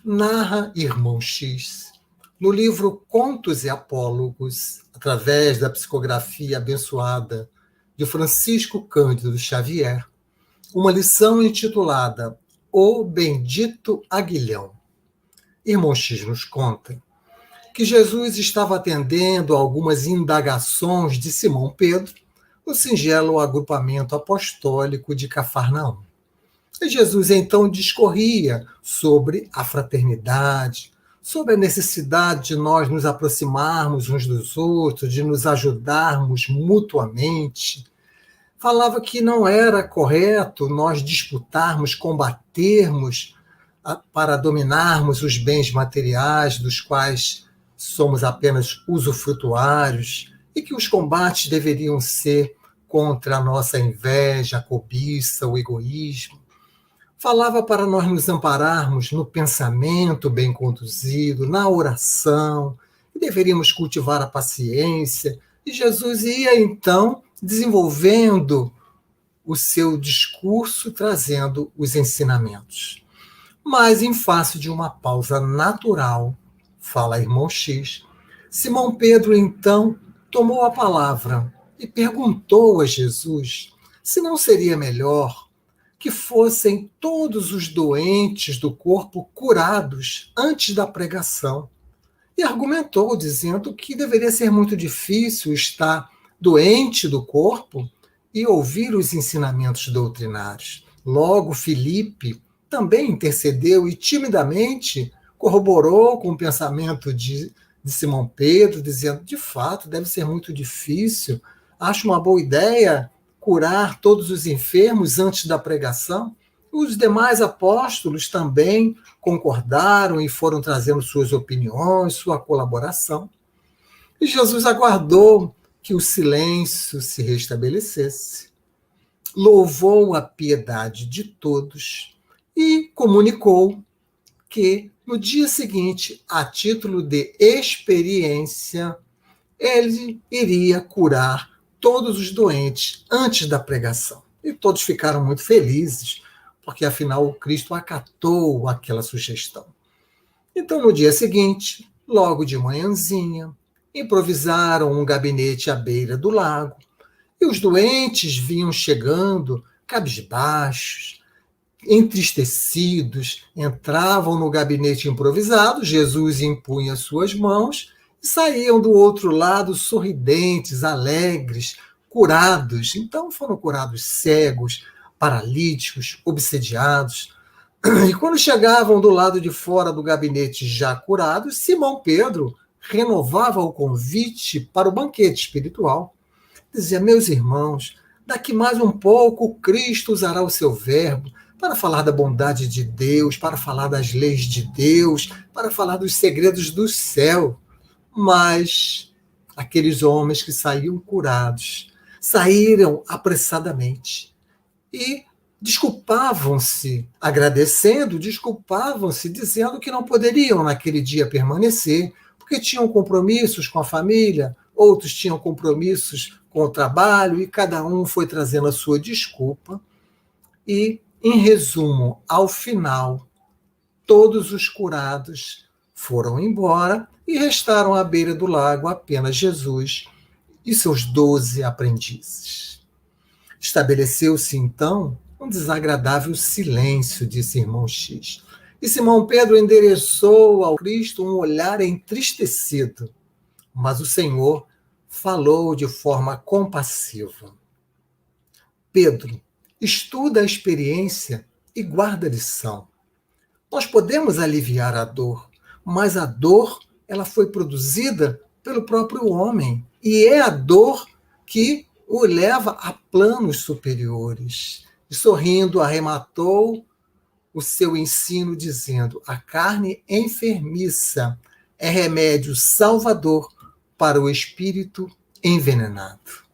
narra Irmão X, no livro Contos e Apólogos, através da psicografia abençoada de Francisco Cândido Xavier, uma lição intitulada O Bendito Aguilhão. Irmão X nos conta que Jesus estava atendendo a algumas indagações de Simão Pedro no singelo agrupamento apostólico de Cafarnaum. E Jesus então discorria sobre a fraternidade, sobre a necessidade de nós nos aproximarmos uns dos outros, de nos ajudarmos mutuamente. Falava que não era correto nós disputarmos, combatermos para dominarmos os bens materiais dos quais somos apenas usufrutuários e que os combates deveriam ser contra a nossa inveja, a cobiça, o egoísmo. Falava para nós nos ampararmos no pensamento bem conduzido, na oração, que deveríamos cultivar a paciência. E Jesus ia, então, desenvolvendo o seu discurso, trazendo os ensinamentos. Mas, em face de uma pausa natural, fala Irmão X, Simão Pedro, então, tomou a palavra e perguntou a Jesus se não seria melhor que fossem todos os doentes do corpo curados antes da pregação. E argumentou, dizendo que deveria ser muito difícil estar doente do corpo e ouvir os ensinamentos doutrinários. Logo, Filipe também intercedeu e timidamente corroborou com o pensamento de Simão Pedro, dizendo, de fato, deve ser muito difícil, acho uma boa ideia curar todos os enfermos antes da pregação. Os demais apóstolos também concordaram e foram trazendo suas opiniões, sua colaboração. E Jesus aguardou que o silêncio se restabelecesse, louvou a piedade de todos e comunicou que, no dia seguinte, a título de experiência, ele iria curar todos os doentes antes da pregação. E todos ficaram muito felizes, porque afinal o Cristo acatou aquela sugestão. Então, no dia seguinte, logo de manhãzinha, improvisaram um gabinete à beira do lago, e os doentes vinham chegando, cabisbaixos, entristecidos, entravam no gabinete improvisado, Jesus impunha suas mãos e saíam do outro lado sorridentes, alegres, curados. Então foram curados cegos, paralíticos, obsediados. E quando chegavam do lado de fora do gabinete já curados, Simão Pedro renovava o convite para o banquete espiritual. Dizia, meus irmãos, daqui mais um pouco Cristo usará o seu verbo para falar da bondade de Deus, para falar das leis de Deus, para falar dos segredos do céu. Mas aqueles homens que saíam curados, saíram apressadamente e desculpavam-se, agradecendo, desculpavam-se, dizendo que não poderiam naquele dia permanecer, porque tinham compromissos com a família, outros tinham compromissos com o trabalho, e cada um foi trazendo a sua desculpa. E, em resumo, ao final, todos os curados foram embora e restaram à beira do lago apenas Jesus e seus 12 aprendizes. Estabeleceu-se, então, um desagradável silêncio, disse Irmão X. E Simão Pedro endereçou ao Cristo um olhar entristecido, mas o Senhor falou de forma compassiva. Pedro, estuda a experiência e guarda a lição. Nós podemos aliviar a dor, mas a dor ela foi produzida pelo próprio homem, e é a dor que o leva a planos superiores. E sorrindo, arrematou o seu ensino, dizendo, a carne enfermiça é remédio salvador para o espírito envenenado.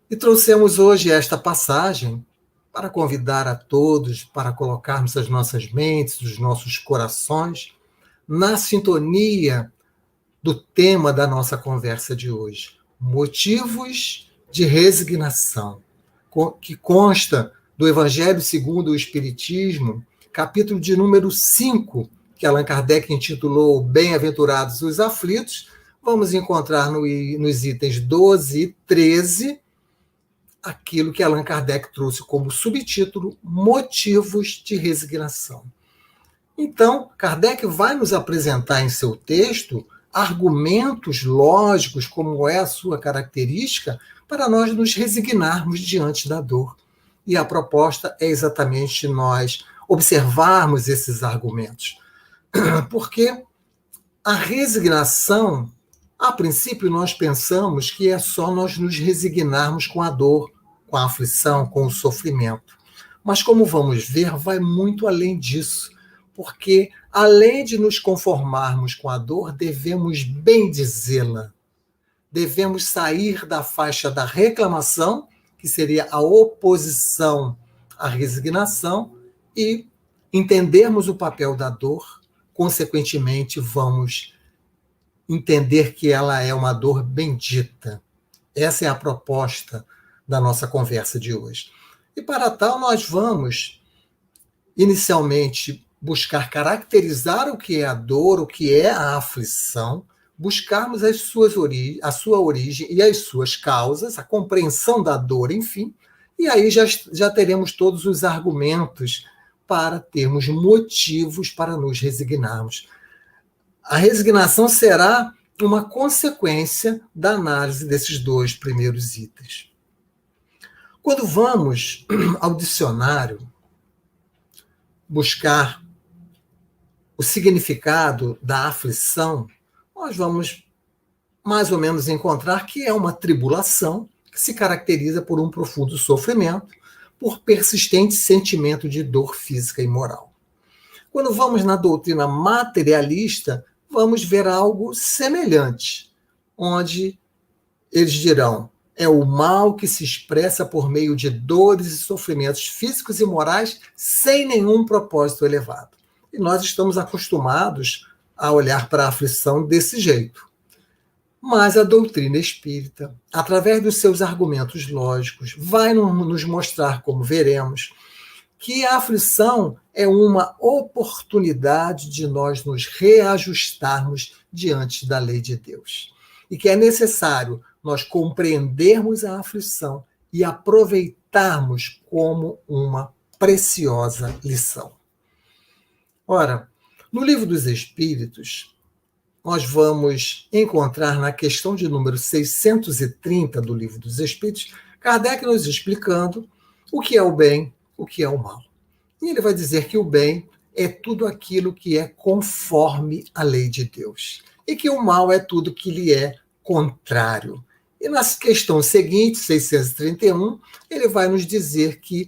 E trouxemos hoje esta passagem para convidar a todos, para colocarmos as nossas mentes, os nossos corações na sintonia do tema da nossa conversa de hoje. Motivos de resignação, que consta do Evangelho segundo o Espiritismo, capítulo de número 5, que Allan Kardec intitulou Bem-aventurados os aflitos, vamos encontrar nos itens 12 e 13 aquilo que Allan Kardec trouxe como subtítulo Motivos de resignação. Então, Kardec vai nos apresentar em seu texto argumentos lógicos, como é a sua característica, para nós nos resignarmos diante da dor. E a proposta é exatamente nós observarmos esses argumentos. Porque a resignação, a princípio, nós pensamos que é só nós nos resignarmos com a dor, com a aflição, com o sofrimento. Mas, como vamos ver, vai muito além disso. Porque, além de nos conformarmos com a dor, devemos bendizê-la. Devemos sair da faixa da reclamação, que seria a oposição à resignação, e entendermos o papel da dor, consequentemente, vamos entender que ela é uma dor bendita. Essa é a proposta da nossa conversa de hoje. E para tal, nós vamos, inicialmente, buscar caracterizar o que é a dor, o que é a aflição, buscarmos a sua origem e as suas causas, a compreensão da dor, enfim, e aí já teremos todos os argumentos para termos motivos para nos resignarmos. A resignação será uma consequência da análise desses dois primeiros itens. Quando vamos ao dicionário buscar o significado da aflição, nós vamos mais ou menos encontrar que é uma tribulação que se caracteriza por um profundo sofrimento, por persistente sentimento de dor física e moral. Quando vamos na doutrina materialista, vamos ver algo semelhante, onde eles dirão: é o mal que se expressa por meio de dores e sofrimentos físicos e morais sem nenhum propósito elevado. E nós estamos acostumados a olhar para a aflição desse jeito. Mas a doutrina espírita, através dos seus argumentos lógicos, vai nos mostrar, como veremos, que a aflição é uma oportunidade de nós nos reajustarmos diante da lei de Deus. E que é necessário nós compreendermos a aflição e aproveitarmos como uma preciosa lição. Ora, no Livro dos Espíritos, nós vamos encontrar na questão de número 630 do Livro dos Espíritos, Kardec nos explicando o que é o bem, o que é o mal. E ele vai dizer que o bem é tudo aquilo que é conforme a lei de Deus, e que o mal é tudo que lhe é contrário. E na questão seguinte, 631, ele vai nos dizer que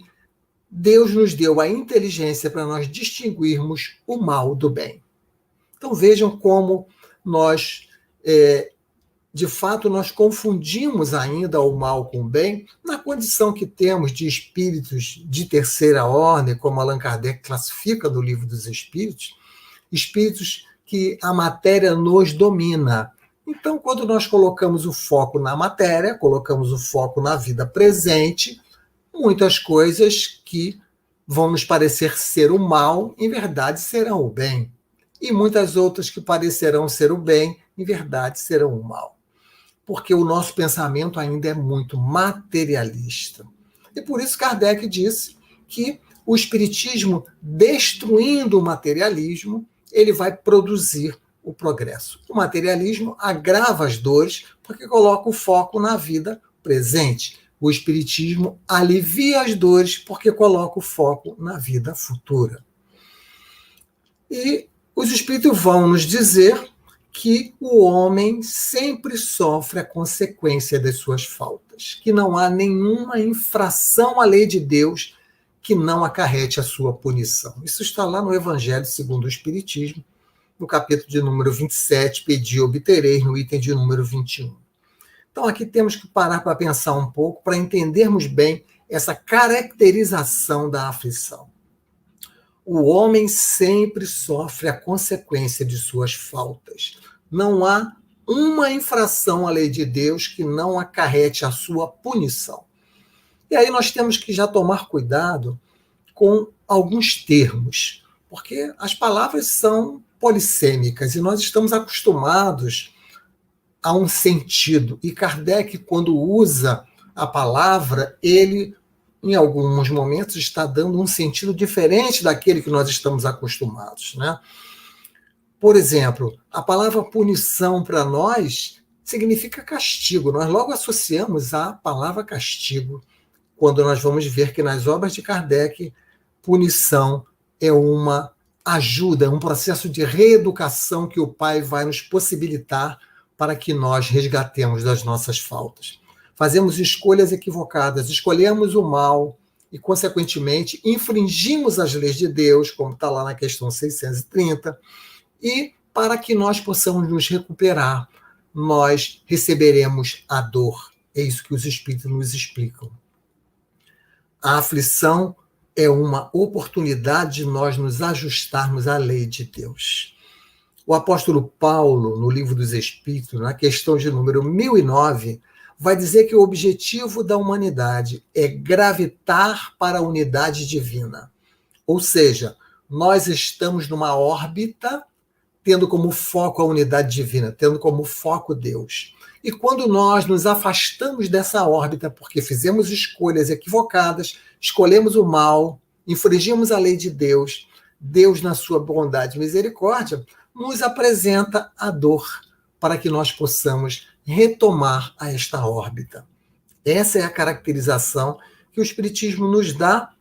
Deus nos deu a inteligência para nós distinguirmos o mal do bem. Então vejam como nós, de fato, nós confundimos ainda o mal com o bem, na condição que temos de espíritos de terceira ordem, como Allan Kardec classifica no Livro dos Espíritos, espíritos que a matéria nos domina. Então, quando nós colocamos o foco na matéria, colocamos o foco na vida presente, muitas coisas que vão nos parecer ser o mal, em verdade serão o bem. E muitas outras que parecerão ser o bem, em verdade serão o mal. Porque o nosso pensamento ainda é muito materialista. E por isso Kardec disse que o espiritismo, destruindo o materialismo, ele vai produzir o progresso. O materialismo agrava as dores porque coloca o foco na vida presente. O espiritismo alivia as dores porque coloca o foco na vida futura. E os espíritos vão nos dizer que o homem sempre sofre a consequência das suas faltas, que não há nenhuma infração à lei de Deus que não acarrete a sua punição. Isso está lá no Evangelho segundo o Espiritismo, no capítulo de número 27, Pedi e obtereis, no item de número 21. Então aqui temos que parar para pensar um pouco, para entendermos bem essa caracterização da aflição. O homem sempre sofre a consequência de suas faltas. Não há uma infração à lei de Deus que não acarrete a sua punição. E aí nós temos que já tomar cuidado com alguns termos, Porque as palavras são polissêmicas e nós estamos acostumados a um sentido. E Kardec, quando usa a palavra, ele, em alguns momentos, está dando um sentido diferente daquele que nós estamos acostumados, né? Por exemplo, a palavra punição para nós significa castigo. Nós logo associamos a palavra castigo, quando nós vamos ver que nas obras de Kardec, punição é uma ajuda, um processo de reeducação que o Pai vai nos possibilitar para que nós resgatemos das nossas faltas. Fazemos escolhas equivocadas, escolhemos o mal e, consequentemente, infringimos as leis de Deus, como está lá na questão 630, e para que nós possamos nos recuperar, nós receberemos a dor. É isso que os Espíritos nos explicam. A aflição é uma oportunidade de nós nos ajustarmos à lei de Deus. O apóstolo Paulo, no Livro dos Espíritos, na questão de número 1009, vai dizer que o objetivo da humanidade é gravitar para a unidade divina. Ou seja, nós estamos numa órbita tendo como foco a unidade divina, tendo como foco Deus. E quando nós nos afastamos dessa órbita porque fizemos escolhas equivocadas, escolhemos o mal, infringimos a lei de Deus, Deus, na sua bondade e misericórdia, nos apresenta a dor para que nós possamos retomar a esta órbita. Essa é a caracterização que o Espiritismo nos dá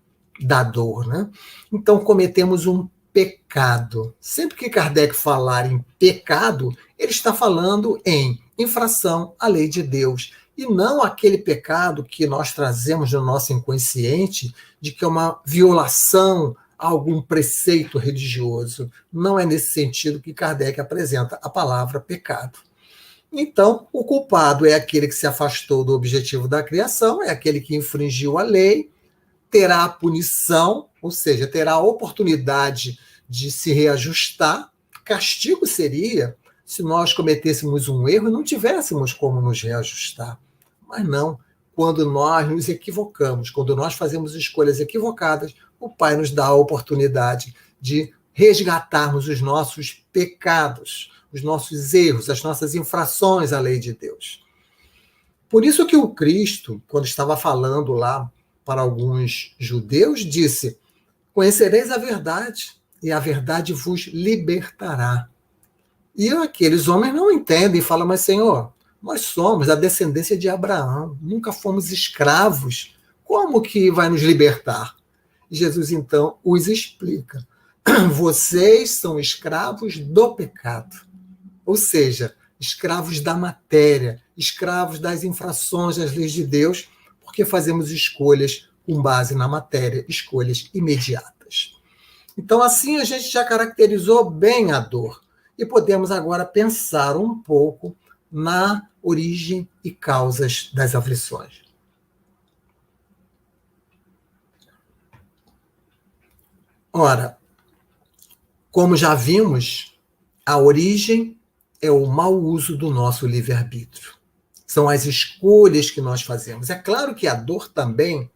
da dor, né? Então, cometemos um pecado. Sempre que Kardec falar em pecado, ele está falando em infração à lei de Deus, e não aquele pecado que nós trazemos no nosso inconsciente de que é uma violação a algum preceito religioso. Não é nesse sentido que Kardec apresenta a palavra pecado. Então, o culpado é aquele que se afastou do objetivo da criação, é aquele que infringiu a lei, terá a punição, ou seja, terá a oportunidade de se reajustar. Castigo seria se nós cometêssemos um erro e não tivéssemos como nos reajustar. Mas não, quando nós nos equivocamos, quando nós fazemos escolhas equivocadas, o Pai nos dá a oportunidade de resgatarmos os nossos pecados, os nossos erros, as nossas infrações à lei de Deus. Por isso que o Cristo, quando estava falando lá para alguns judeus, disse: conhecereis a verdade, e a verdade vos libertará. E aqueles homens não entendem e falam: mas Senhor, nós somos a descendência de Abraão, nunca fomos escravos, como que vai nos libertar? E Jesus então os explica: vocês são escravos do pecado, ou seja, escravos da matéria, escravos das infrações das leis de Deus, porque fazemos escolhas com base na matéria, escolhas imediatas. Então, assim, a gente já caracterizou bem a dor. E podemos agora pensar um pouco na origem e causas das aflições. Ora, como já vimos, a origem é o mau uso do nosso livre-arbítrio. São as escolhas que nós fazemos. É claro que a dor também,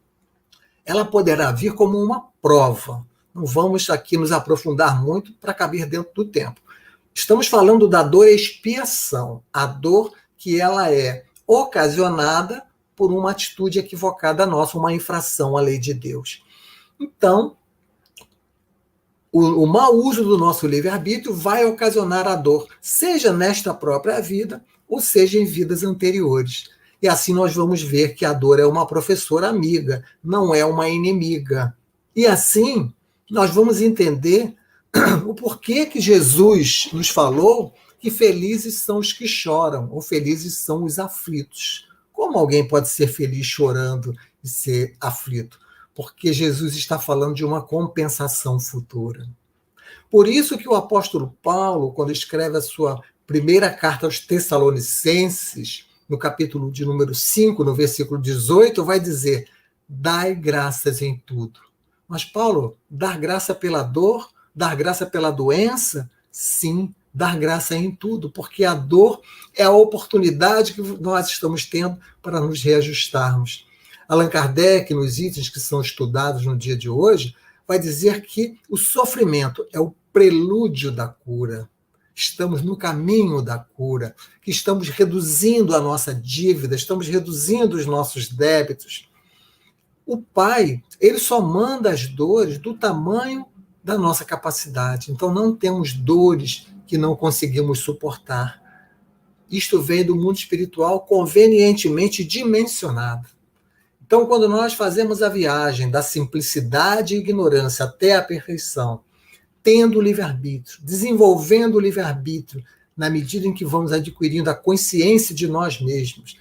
ela poderá vir como uma prova. Não vamos aqui nos aprofundar muito para caber dentro do tempo. Estamos falando da dor expiação, a dor que ela é ocasionada por uma atitude equivocada nossa, uma infração à lei de Deus. Então, o mau uso do nosso livre-arbítrio vai ocasionar a dor, seja nesta própria vida, ou seja em vidas anteriores. E assim nós vamos ver que a dor é uma professora amiga, não é uma inimiga. E assim, nós vamos entender o porquê que Jesus nos falou que felizes são os que choram, ou felizes são os aflitos. Como alguém pode ser feliz chorando e ser aflito? Porque Jesus está falando de uma compensação futura. Por isso que o apóstolo Paulo, quando escreve a sua primeira carta aos Tessalonicenses, no capítulo de número 5, no versículo 18, vai dizer: dai graças em tudo. Mas, Paulo, dar graça pela dor, dar graça pela doença? Sim, dar graça em tudo, porque a dor é a oportunidade que nós estamos tendo para nos reajustarmos. Allan Kardec, nos itens que são estudados no dia de hoje, vai dizer que o sofrimento é o prelúdio da cura. Estamos no caminho da cura, que estamos reduzindo a nossa dívida, estamos reduzindo os nossos débitos. O Pai, ele só manda as dores do tamanho da nossa capacidade. Então não temos dores que não conseguimos suportar. Isto vem do mundo espiritual convenientemente dimensionado. Então, quando nós fazemos a viagem da simplicidade e ignorância até a perfeição, tendo o livre-arbítrio, desenvolvendo o livre-arbítrio, na medida em que vamos adquirindo a consciência de nós mesmos,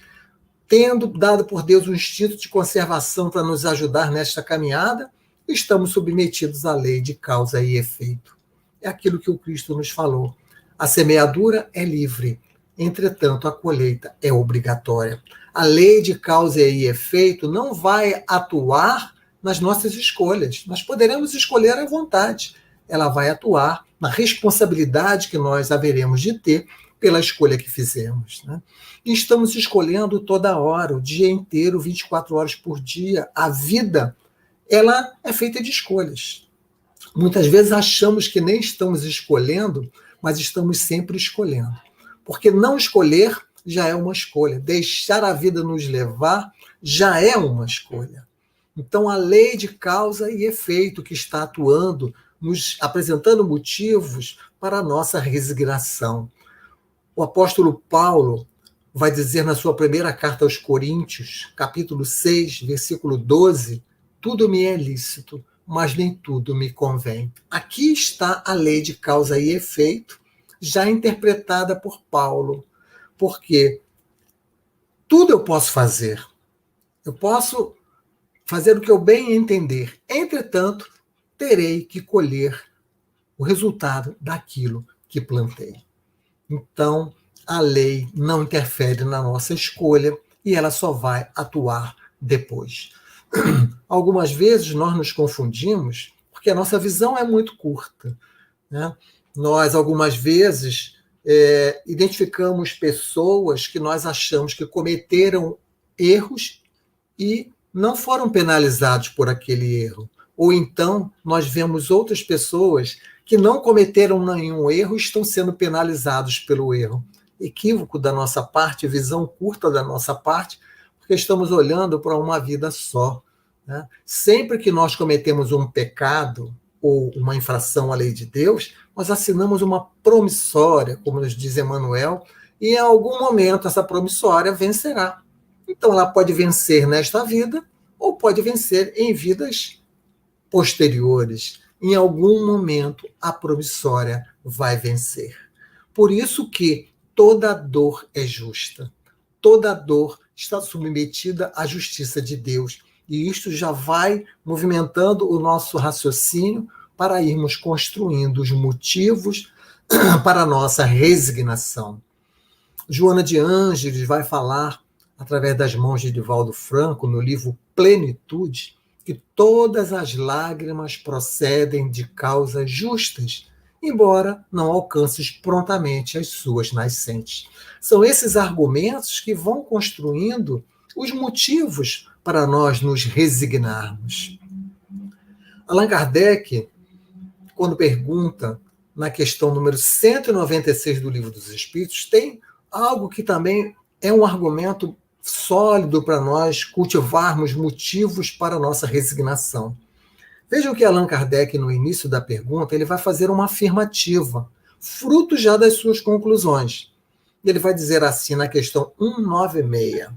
tendo dado por Deus um instinto de conservação para nos ajudar nesta caminhada, estamos submetidos à lei de causa e efeito. É aquilo que o Cristo nos falou. A semeadura é livre, entretanto, a colheita é obrigatória. A lei de causa e efeito não vai atuar nas nossas escolhas. Nós poderemos escolher à vontade. Ela vai atuar na responsabilidade que nós haveremos de ter pela escolha que fizemos. Né? E estamos escolhendo toda hora, o dia inteiro, 24 horas por dia. A vida, ela é feita de escolhas. Muitas vezes achamos que nem estamos escolhendo, mas estamos sempre escolhendo. Porque não escolher já é uma escolha. Deixar a vida nos levar já é uma escolha. Então, a lei de causa e efeito que está atuando, nos apresentando motivos para a nossa resignação. O apóstolo Paulo vai dizer na sua primeira carta aos Coríntios, capítulo 6, versículo 12, tudo me é lícito, mas nem tudo me convém. Aqui está a lei de causa e efeito, já interpretada por Paulo, porque tudo eu posso fazer. Eu posso fazer o que eu bem entender. Entretanto, terei que colher o resultado daquilo que plantei. Então, a lei não interfere na nossa escolha e ela só vai atuar depois. Algumas vezes nós nos confundimos porque a nossa visão é muito curta. Né? Nós, algumas vezes, identificamos pessoas que nós achamos que cometeram erros e não foram penalizados por aquele erro. Ou então, nós vemos outras pessoas que não cometeram nenhum erro e estão sendo penalizados pelo erro. Equívoco da nossa parte, visão curta da nossa parte, porque estamos olhando para uma vida só. Né? Sempre que nós cometemos um pecado ou uma infração à lei de Deus, nós assinamos uma promissória, como nos diz Emmanuel, e em algum momento essa promissória vencerá. Então ela pode vencer nesta vida ou pode vencer em vidas posteriores. Em algum momento a promissória vai vencer. Por isso que toda dor é justa. Toda dor está submetida à justiça de Deus. E isto já vai movimentando o nosso raciocínio para irmos construindo os motivos para a nossa resignação. Joana de Ângeles vai falar, através das mãos de Divaldo Franco, no livro Plenitude, que todas as lágrimas procedem de causas justas, embora não alcances prontamente as suas nascentes. São esses argumentos que vão construindo os motivos para nós nos resignarmos. Allan Kardec, quando pergunta na questão número 196 do Livro dos Espíritos, tem algo que também é um argumento sólido para nós cultivarmos motivos para a nossa resignação. Vejam que Allan Kardec, no início da pergunta, ele vai fazer uma afirmativa, fruto já das suas conclusões. Ele vai dizer assim na questão 196,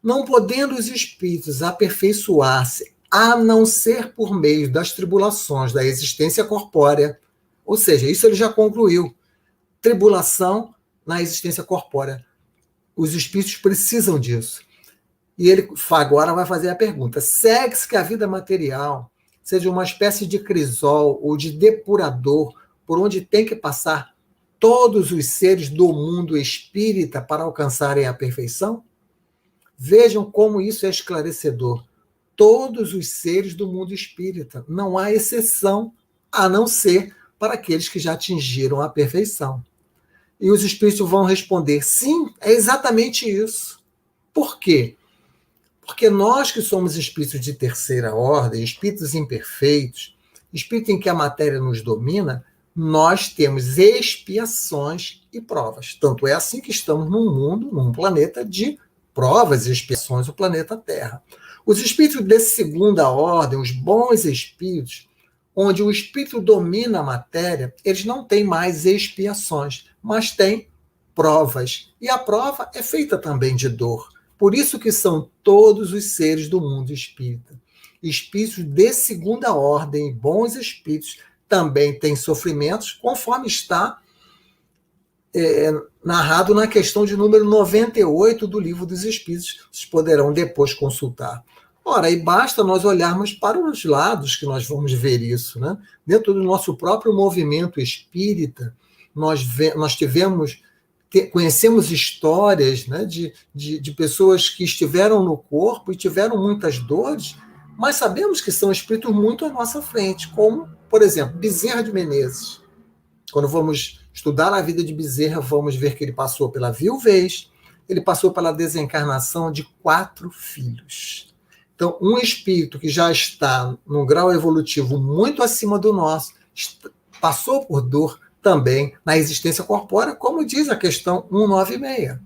não podendo os espíritos aperfeiçoar-se a não ser por meio das tribulações da existência corpórea, ou seja, isso ele já concluiu, tribulação na existência corpórea. Os espíritos precisam disso. E ele agora vai fazer a pergunta, segue-se que a vida material seja uma espécie de crisol ou de depurador por onde tem que passar todos os seres do mundo espírita para alcançarem a perfeição? Vejam como isso é esclarecedor. Todos os seres do mundo espírita, não há exceção, a não ser para aqueles que já atingiram a perfeição. E os espíritos vão responder, sim, é exatamente isso. Por quê? Porque nós que somos espíritos de terceira ordem, espíritos imperfeitos, espírito em que a matéria nos domina, nós temos expiações e provas. Tanto é assim que estamos num mundo, num planeta de provas e expiações, o planeta Terra. Os espíritos de segunda ordem, os bons espíritos, onde o espírito domina a matéria, eles não têm mais expiações, mas têm provas. E a prova é feita também de dor. Por isso que são todos os seres do mundo espírita. Espíritos de segunda ordem, bons espíritos, também têm sofrimentos, conforme está narrado na questão de número 98 do Livro dos Espíritos. Vocês poderão depois consultar. Ora, e basta nós olharmos para os lados que nós vamos ver isso, né? Dentro do nosso próprio movimento espírita, nós conhecemos histórias, né, de pessoas que estiveram no corpo e tiveram muitas dores, mas sabemos que são espíritos muito à nossa frente, como, por exemplo, Bezerra de Menezes. Quando vamos estudar a vida de Bezerra, vamos ver que ele passou pela viuvez, ele passou pela desencarnação de 4 filhos. Então, um espírito que já está num grau evolutivo muito acima do nosso, passou por dor também na existência corpórea, como diz a questão 196.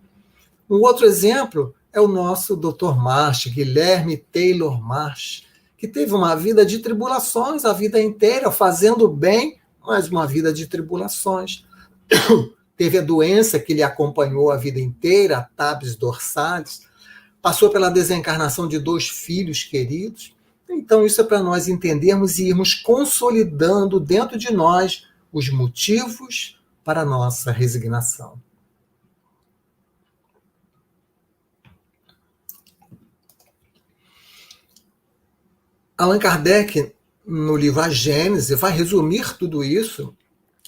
Um outro exemplo é o nosso Dr. Marsh, Guilherme Taylor Marsh, que teve uma vida de tribulações a vida inteira, fazendo bem, mas uma vida de tribulações. Teve a doença que lhe acompanhou a vida inteira, a tabes dorsalis, passou pela desencarnação de 2 filhos queridos. Então, isso é para nós entendermos e irmos consolidando dentro de nós os motivos para a nossa resignação. Allan Kardec, no livro A Gênese, vai resumir tudo isso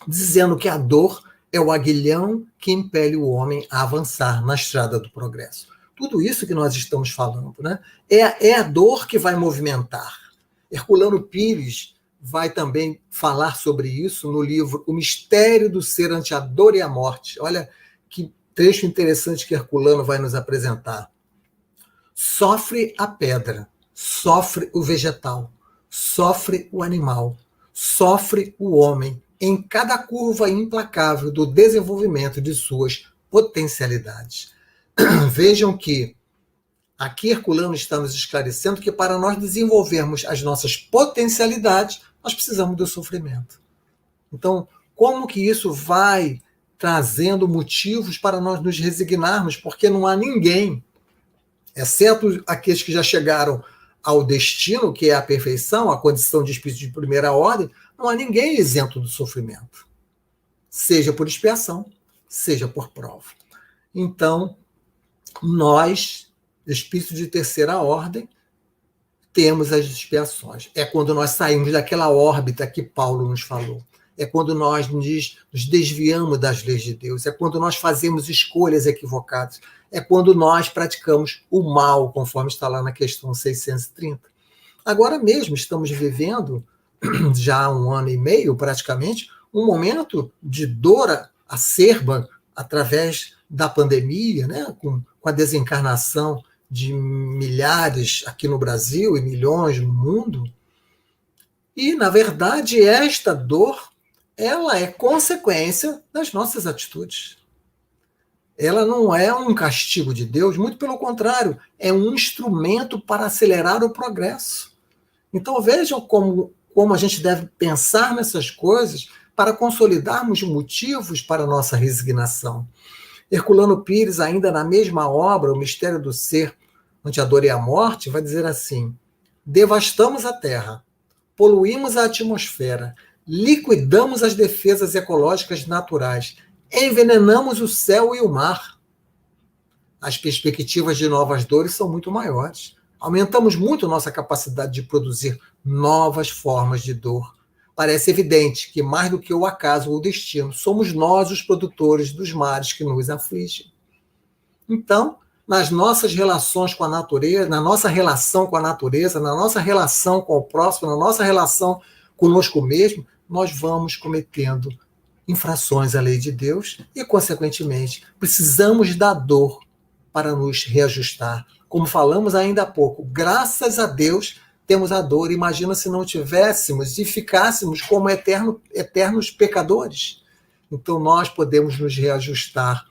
dizendo que a dor é o aguilhão que impele o homem a avançar na estrada do progresso. Tudo isso que nós estamos falando, né? É a dor que vai movimentar. Herculano Pires vai também falar sobre isso no livro O Mistério do Ser ante a Dor e a Morte. Olha que trecho interessante que Herculano vai nos apresentar. Sofre a pedra, sofre o vegetal, sofre o animal, sofre o homem em cada curva implacável do desenvolvimento de suas potencialidades. Vejam que aqui Herculano está nos esclarecendo que para nós desenvolvermos as nossas potencialidades, nós precisamos do sofrimento. Então, como que isso vai trazendo motivos para nós nos resignarmos? Porque não há ninguém, exceto aqueles que já chegaram ao destino, que é a perfeição, a condição de espírito de primeira ordem, não há ninguém isento do sofrimento, seja por expiação, seja por prova. Então, nós, espíritos de terceira ordem, temos as expiações. É quando nós saímos daquela órbita que Paulo nos falou. É quando nós nos desviamos das leis de Deus. É quando nós fazemos escolhas equivocadas. É quando nós praticamos o mal, conforme está lá na questão 630. Agora mesmo estamos vivendo, já há 1 ano e meio praticamente, um momento de dor acerba através da pandemia, né? com a desencarnação de milhares aqui no Brasil e milhões no mundo. E, na verdade, esta dor, ela é consequência das nossas atitudes. Ela não é um castigo de Deus, muito pelo contrário, é um instrumento para acelerar o progresso. Então vejam como a gente deve pensar nessas coisas para consolidarmos motivos para a nossa resignação. Herculano Pires, ainda na mesma obra, O Mistério do Ser ante a Dor e a Morte, vai dizer assim: devastamos a terra, poluímos a atmosfera, liquidamos as defesas ecológicas naturais, envenenamos o céu e o mar. As perspectivas de novas dores são muito maiores. Aumentamos muito nossa capacidade de produzir novas formas de dor. Parece evidente que, mais do que o acaso ou o destino, somos nós os produtores dos males que nos afligem. Então, nas nossas relações com a natureza, na nossa relação com a natureza, na nossa relação com o próximo, na nossa relação conosco mesmo, nós vamos cometendo infrações à lei de Deus e, consequentemente, precisamos da dor para nos reajustar. Como falamos ainda há pouco, graças a Deus, temos a dor. Imagina se não tivéssemos e ficássemos como eternos pecadores. Então nós podemos nos reajustar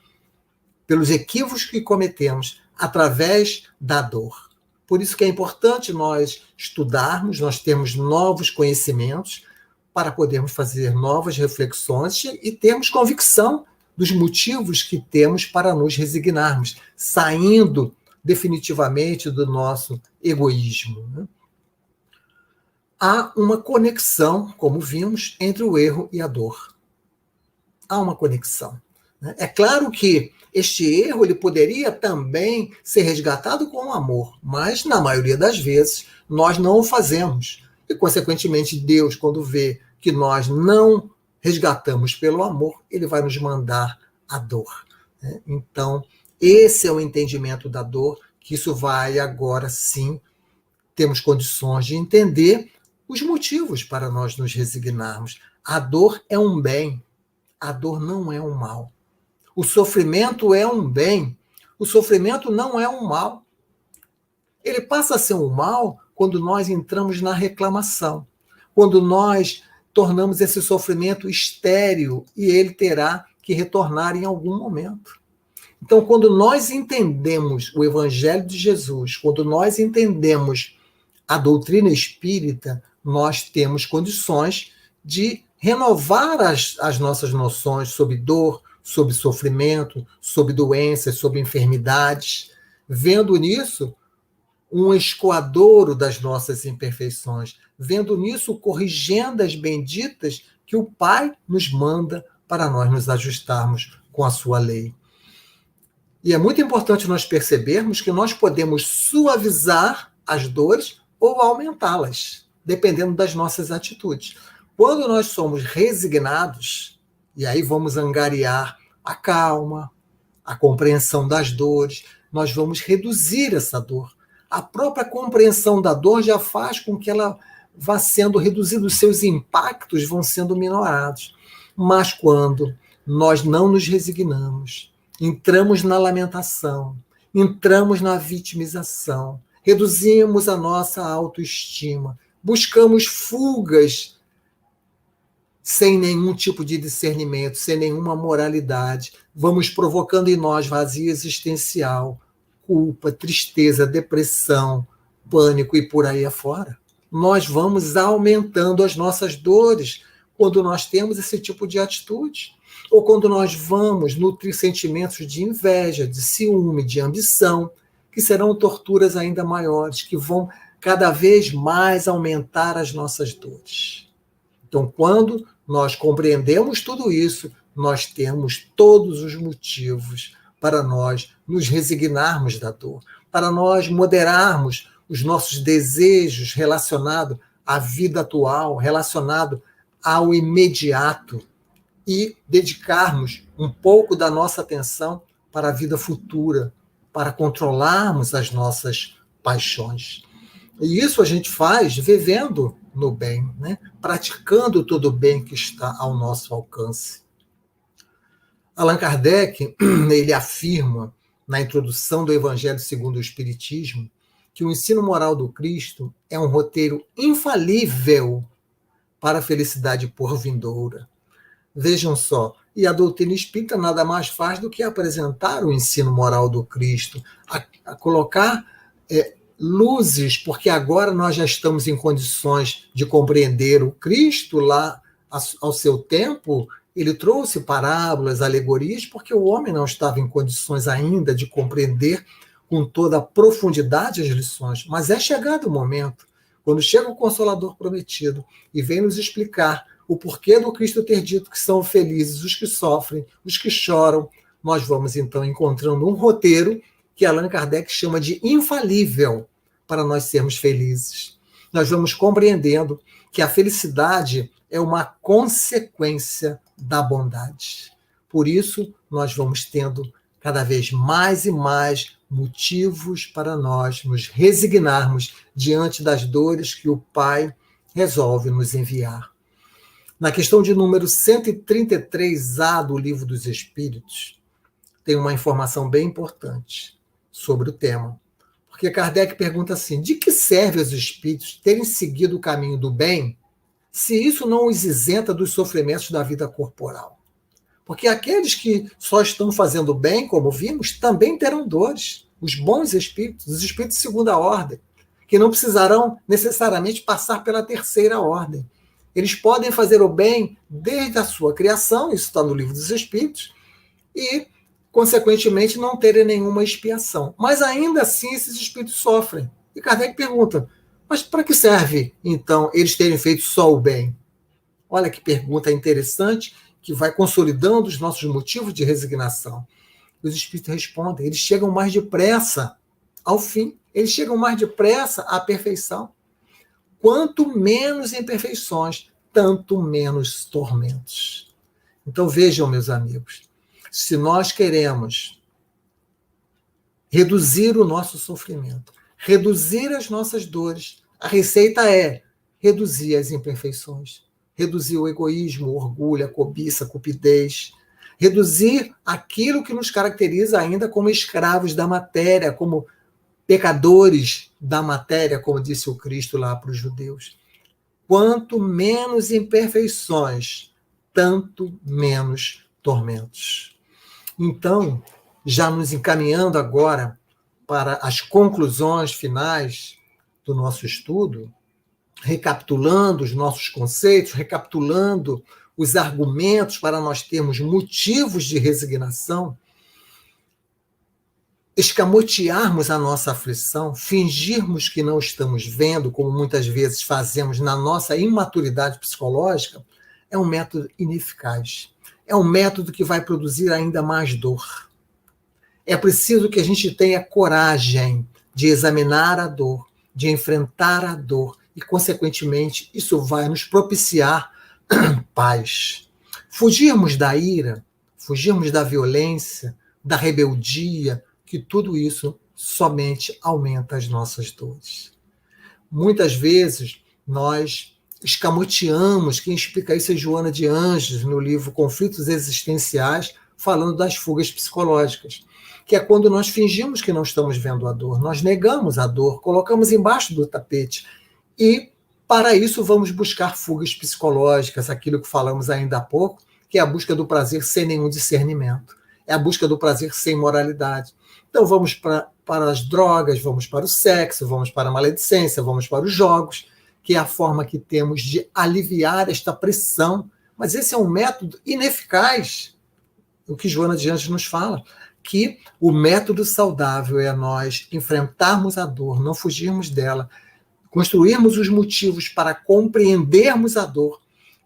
pelos equívocos que cometemos através da dor. Por isso que é importante nós estudarmos, nós termos novos conhecimentos para podermos fazer novas reflexões e termos convicção dos motivos que temos para nos resignarmos, saindo definitivamente do nosso egoísmo, né? Há uma conexão, como vimos, entre o erro e a dor. Há uma conexão, né? É claro que este erro ele poderia também ser resgatado com o amor, mas, na maioria das vezes, nós não o fazemos. E, consequentemente, Deus, quando vê que nós não resgatamos pelo amor, ele vai nos mandar a dor, né? Então, esse é o entendimento da dor, que isso vai agora sim, temos condições de entender os motivos para nós nos resignarmos. A dor é um bem, a dor não é um mal. O sofrimento é um bem, o sofrimento não é um mal. Ele passa a ser um mal quando nós entramos na reclamação, quando nós tornamos esse sofrimento estéril e ele terá que retornar em algum momento. Então, quando nós entendemos o Evangelho de Jesus, quando nós entendemos a doutrina espírita, nós temos condições de renovar as nossas noções sobre dor, sobre sofrimento, sobre doenças, sobre enfermidades, vendo nisso um escoadouro das nossas imperfeições, vendo nisso corrigendas benditas que o Pai nos manda para nós nos ajustarmos com a sua lei. E é muito importante nós percebermos que nós podemos suavizar as dores ou aumentá-las, dependendo das nossas atitudes. Quando nós somos resignados, e aí vamos angariar a calma, a compreensão das dores, nós vamos reduzir essa dor. A própria compreensão da dor já faz com que ela vá sendo reduzida, os seus impactos vão sendo minorados. Mas quando nós não nos resignamos, entramos na lamentação, entramos na vitimização, reduzimos a nossa autoestima, buscamos fugas sem nenhum tipo de discernimento, sem nenhuma moralidade, vamos provocando em nós vazio existencial, culpa, tristeza, depressão, pânico e por aí afora. Nós vamos aumentando as nossas dores quando nós temos esse tipo de atitude, ou quando nós vamos nutrir sentimentos de inveja, de ciúme, de ambição, que serão torturas ainda maiores, que vão cada vez mais aumentar as nossas dores. Então, quando nós compreendemos tudo isso, nós temos todos os motivos para nós nos resignarmos da dor, para nós moderarmos os nossos desejos relacionados à vida atual, relacionado ao imediato, e dedicarmos um pouco da nossa atenção para a vida futura, para controlarmos as nossas paixões. E isso a gente faz vivendo no bem, né? Praticando todo o bem que está ao nosso alcance. Allan Kardec, ele afirma, na introdução do Evangelho segundo o Espiritismo, que o ensino moral do Cristo é um roteiro infalível para a felicidade por vindoura. Vejam só, e a doutrina espírita nada mais faz do que apresentar o ensino moral do Cristo, a colocar luzes, porque agora nós já estamos em condições de compreender o Cristo lá ao seu tempo. Ele trouxe parábolas, alegorias, porque o homem não estava em condições ainda de compreender com toda a profundidade as lições. Mas é chegado o momento, quando chega o Consolador prometido e vem nos explicar o porquê do Cristo ter dito que são felizes os que sofrem, os que choram, nós vamos então encontrando um roteiro que Allan Kardec chama de infalível para nós sermos felizes. Nós vamos compreendendo que a felicidade é uma consequência da bondade. Por isso, nós vamos tendo cada vez mais e mais motivos para nós nos resignarmos diante das dores que o Pai resolve nos enviar. Na questão de número 133A do Livro dos Espíritos, tem uma informação bem importante sobre o tema. Porque Kardec pergunta assim: de que serve aos espíritos terem seguido o caminho do bem, se isso não os isenta dos sofrimentos da vida corporal? Porque aqueles que só estão fazendo bem, como vimos, também terão dores. Os bons espíritos, os espíritos de segunda ordem, que não precisarão necessariamente passar pela terceira ordem. Eles podem fazer o bem desde a sua criação, isso está no Livro dos Espíritos, e, consequentemente, não terem nenhuma expiação. Mas, ainda assim, esses espíritos sofrem. E Kardec pergunta: mas para que serve, então, eles terem feito só o bem? Olha que pergunta interessante, que vai consolidando os nossos motivos de resignação. Os espíritos respondem: eles chegam mais depressa ao fim, eles chegam mais depressa à perfeição. Quanto menos imperfeições, tanto menos tormentos. Então vejam, meus amigos, se nós queremos reduzir o nosso sofrimento, reduzir as nossas dores, a receita é reduzir as imperfeições, reduzir o egoísmo, o orgulho, a cobiça, a cupidez, reduzir aquilo que nos caracteriza ainda como escravos da matéria, como pecadores da matéria, como disse o Cristo lá para os judeus. Quanto menos imperfeições, tanto menos tormentos. Então, já nos encaminhando agora para as conclusões finais do nosso estudo, recapitulando os nossos conceitos, recapitulando os argumentos para nós termos motivos de resignação, escamotearmos a nossa aflição, fingirmos que não estamos vendo, como muitas vezes fazemos na nossa imaturidade psicológica, é um método ineficaz. É um método que vai produzir ainda mais dor. É preciso que a gente tenha coragem de examinar a dor, de enfrentar a dor, e, consequentemente, isso vai nos propiciar paz. Fugirmos da ira, fugirmos da violência, da rebeldia, que tudo isso somente aumenta as nossas dores. Muitas vezes nós escamoteamos, quem explica isso é Joana de Ângeles, no livro Conflitos Existenciais, falando das fugas psicológicas, que é quando nós fingimos que não estamos vendo a dor, nós negamos a dor, colocamos embaixo do tapete, e para isso vamos buscar fugas psicológicas, aquilo que falamos ainda há pouco, que é a busca do prazer sem nenhum discernimento, é a busca do prazer sem moralidade. Então vamos para as drogas, vamos para o sexo, vamos para a maledicência, vamos para os jogos, que é a forma que temos de aliviar esta pressão. Mas esse é um método ineficaz, o que Joana de Ângeles nos fala, que o método saudável é nós enfrentarmos a dor, não fugirmos dela, construirmos os motivos para compreendermos a dor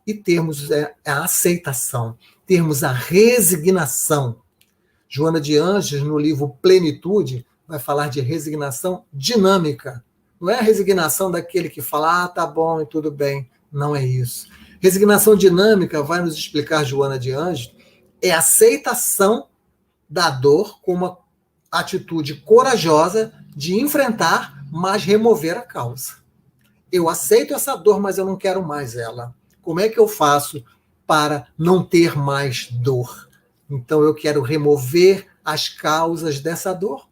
e termos a aceitação, termos a resignação. Joana de Ângeles, no livro Plenitude, vai falar de resignação dinâmica. Não é a resignação daquele que fala, tá bom e tudo bem. Não é isso. Resignação dinâmica, vai nos explicar Joana de Ângeles, é a aceitação da dor como uma atitude corajosa de enfrentar, mas remover a causa. Eu aceito essa dor, mas eu não quero mais ela. Como é que eu faço para não ter mais dor? Então eu quero remover as causas dessa dor.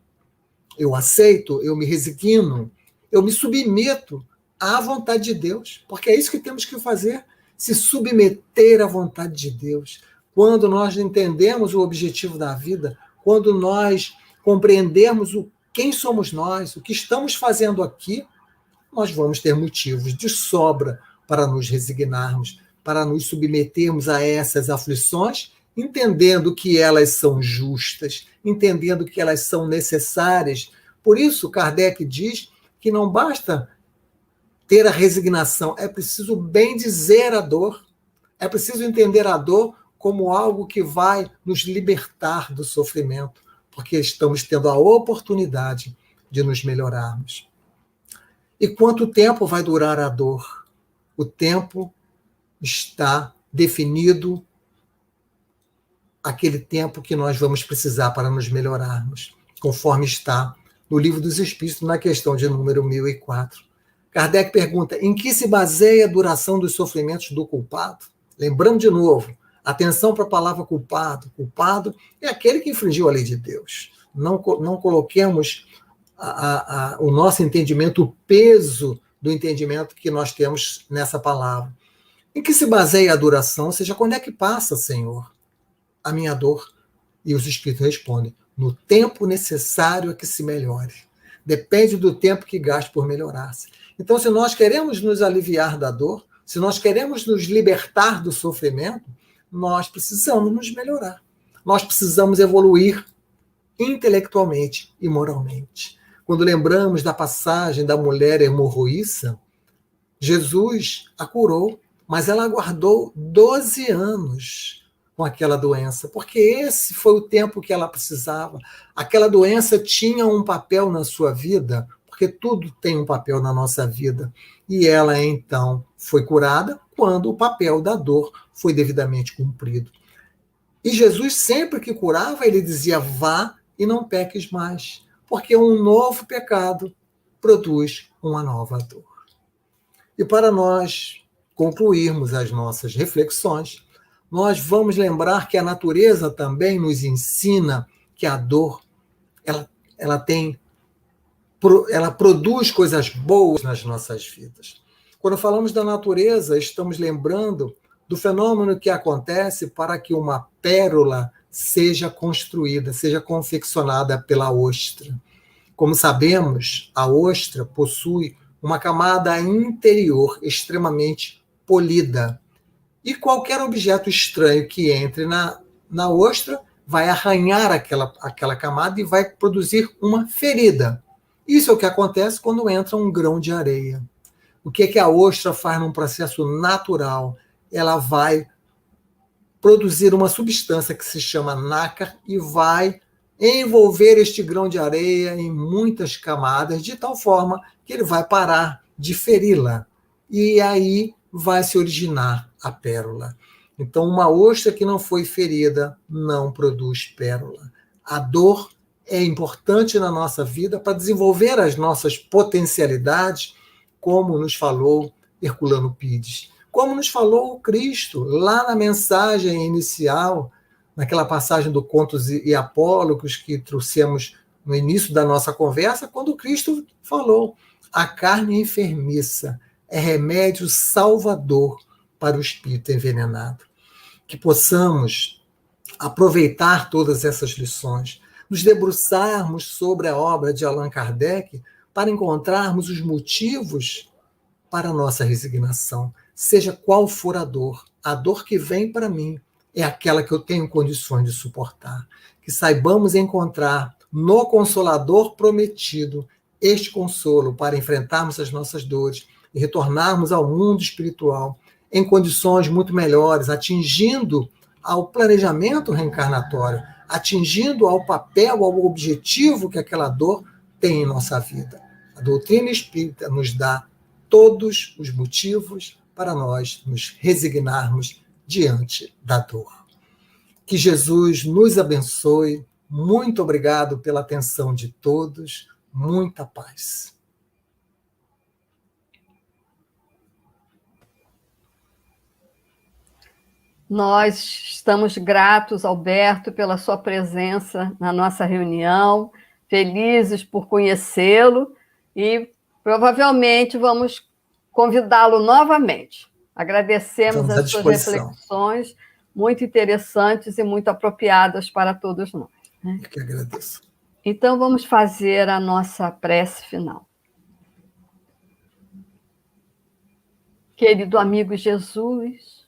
Eu aceito, eu me resigno, eu me submeto à vontade de Deus, porque é isso que temos que fazer, se submeter à vontade de Deus. Quando nós entendemos o objetivo da vida, quando nós compreendemos quem somos nós, o que estamos fazendo aqui, nós vamos ter motivos de sobra para nos resignarmos, para nos submetermos a essas aflições, entendendo que elas são justas, entendendo que elas são necessárias. Por isso, Kardec diz que não basta ter a resignação, é preciso bem dizer a dor, é preciso entender a dor como algo que vai nos libertar do sofrimento, porque estamos tendo a oportunidade de nos melhorarmos. E quanto tempo vai durar a dor? O tempo está definido, aquele tempo que nós vamos precisar para nos melhorarmos, conforme está no Livro dos Espíritos, na questão de número 1004. Kardec pergunta: em que se baseia a duração dos sofrimentos do culpado? Lembrando de novo, atenção para a palavra culpado. Culpado é aquele que infringiu a lei de Deus. Não coloquemos o nosso entendimento, o peso do entendimento que nós temos nessa palavra. Em que se baseia a adoração? Ou seja, quando é que passa, Senhor, a minha dor? E os Espíritos respondem, no tempo necessário a que se melhore. Depende do tempo que gaste por melhorar-se. Então, se nós queremos nos aliviar da dor, se nós queremos nos libertar do sofrimento, nós precisamos nos melhorar. Nós precisamos evoluir intelectualmente e moralmente. Quando lembramos da passagem da mulher hemorroíça, Jesus a curou, mas ela aguardou 12 anos com aquela doença, porque esse foi o tempo que ela precisava. Aquela doença tinha um papel na sua vida, porque tudo tem um papel na nossa vida. E ela, então, foi curada quando o papel da dor foi devidamente cumprido. E Jesus, sempre que curava, ele dizia, vá e não peques mais, porque um novo pecado produz uma nova dor. E para nós concluirmos as nossas reflexões, nós vamos lembrar que a natureza também nos ensina que a dor ela produz coisas boas nas nossas vidas. Quando falamos da natureza, estamos lembrando do fenômeno que acontece para que uma pérola seja construída, seja confeccionada pela ostra. Como sabemos, a ostra possui uma camada interior extremamente polida. E qualquer objeto estranho que entre na ostra vai arranhar aquela camada e vai produzir uma ferida. Isso é o que acontece quando entra um grão de areia. O que a ostra faz num processo natural? Ela vai produzir uma substância que se chama nácar e vai envolver este grão de areia em muitas camadas, de tal forma que ele vai parar de feri-la. E aí vai se originar a pérola. Então, uma ostra que não foi ferida não produz pérola. A dor é importante na nossa vida para desenvolver as nossas potencialidades, como nos falou Herculano Pires, como nos falou o Cristo, lá na mensagem inicial, naquela passagem do Contos e Apólogos que trouxemos no início da nossa conversa, quando o Cristo falou, a carne enfermiça é remédio salvador para o espírito envenenado. Que possamos aproveitar todas essas lições, nos debruçarmos sobre a obra de Allan Kardec para encontrarmos os motivos para a nossa resignação, seja qual for a dor que vem para mim é aquela que eu tenho condições de suportar. Que saibamos encontrar no Consolador prometido este consolo para enfrentarmos as nossas dores e retornarmos ao mundo espiritual em condições muito melhores, atingindo ao planejamento reencarnatório, atingindo ao papel, ao objetivo que aquela dor tem em nossa vida. A doutrina espírita nos dá todos os motivos para nós nos resignarmos diante da dor. Que Jesus nos abençoe. Muito obrigado pela atenção de todos. Muita paz. Nós estamos gratos, Alberto, pela sua presença na nossa reunião, felizes por conhecê-lo e provavelmente vamos convidá-lo novamente. Agradecemos as suas reflexões, muito interessantes e muito apropriadas para todos nós. Eu que agradeço. Então, vamos fazer a nossa prece final. Querido amigo Jesus,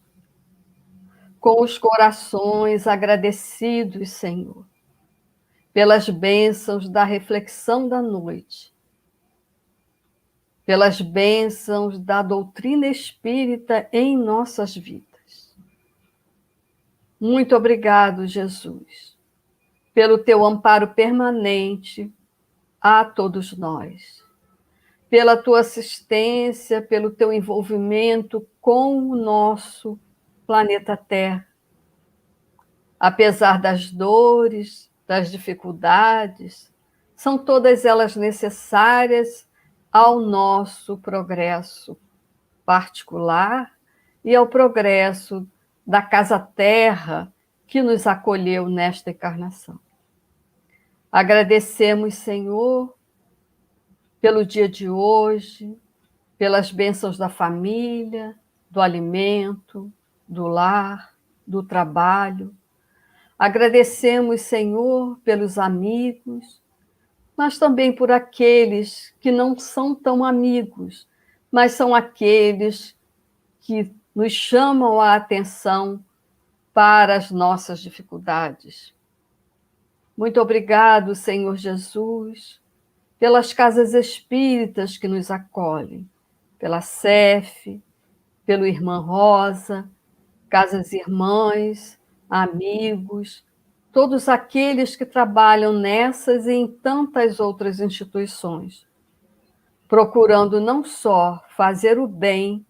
com os corações agradecidos, Senhor, pelas bênçãos da reflexão da noite, pelas bênçãos da doutrina espírita em nossas vidas. Muito obrigado, Jesus, pelo teu amparo permanente a todos nós, pela tua assistência, pelo teu envolvimento com o nosso planeta Terra. Apesar das dores, das dificuldades, são todas elas necessárias ao nosso progresso particular e ao progresso da Casa Terra que nos acolheu nesta encarnação. Agradecemos, Senhor, pelo dia de hoje, pelas bênçãos da família, do alimento, do lar, do trabalho. Agradecemos, Senhor, pelos amigos, mas também por aqueles que não são tão amigos, mas são aqueles que nos chamam a atenção para as nossas dificuldades. Muito obrigado, Senhor Jesus, pelas casas espíritas que nos acolhem, pela CEF, pelo Irmã Rosa, Casas Irmãs, amigos, todos aqueles que trabalham nessas e em tantas outras instituições, procurando não só fazer o bem,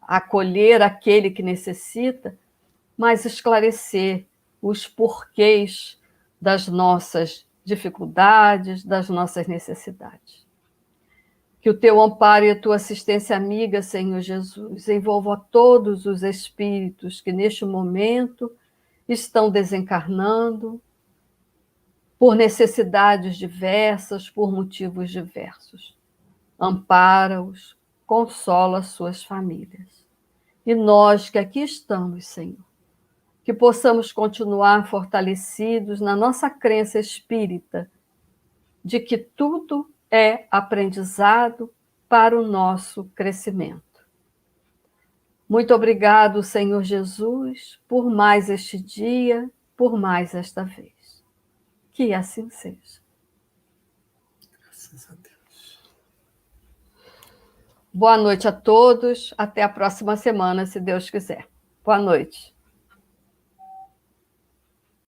acolher aquele que necessita, mas esclarecer os porquês das nossas dificuldades, das nossas necessidades. Que o teu amparo e a tua assistência amiga, Senhor Jesus, envolva a todos os espíritos que neste momento estão desencarnando por necessidades diversas, por motivos diversos. Ampara-os, consola suas famílias. E nós que aqui estamos, Senhor, que possamos continuar fortalecidos na nossa crença espírita de que tudo é aprendizado para o nosso crescimento. Muito obrigado, Senhor Jesus, por mais este dia, por mais esta vez. Que assim seja. Graças a Deus. Boa noite a todos. Até a próxima semana, se Deus quiser. Boa noite.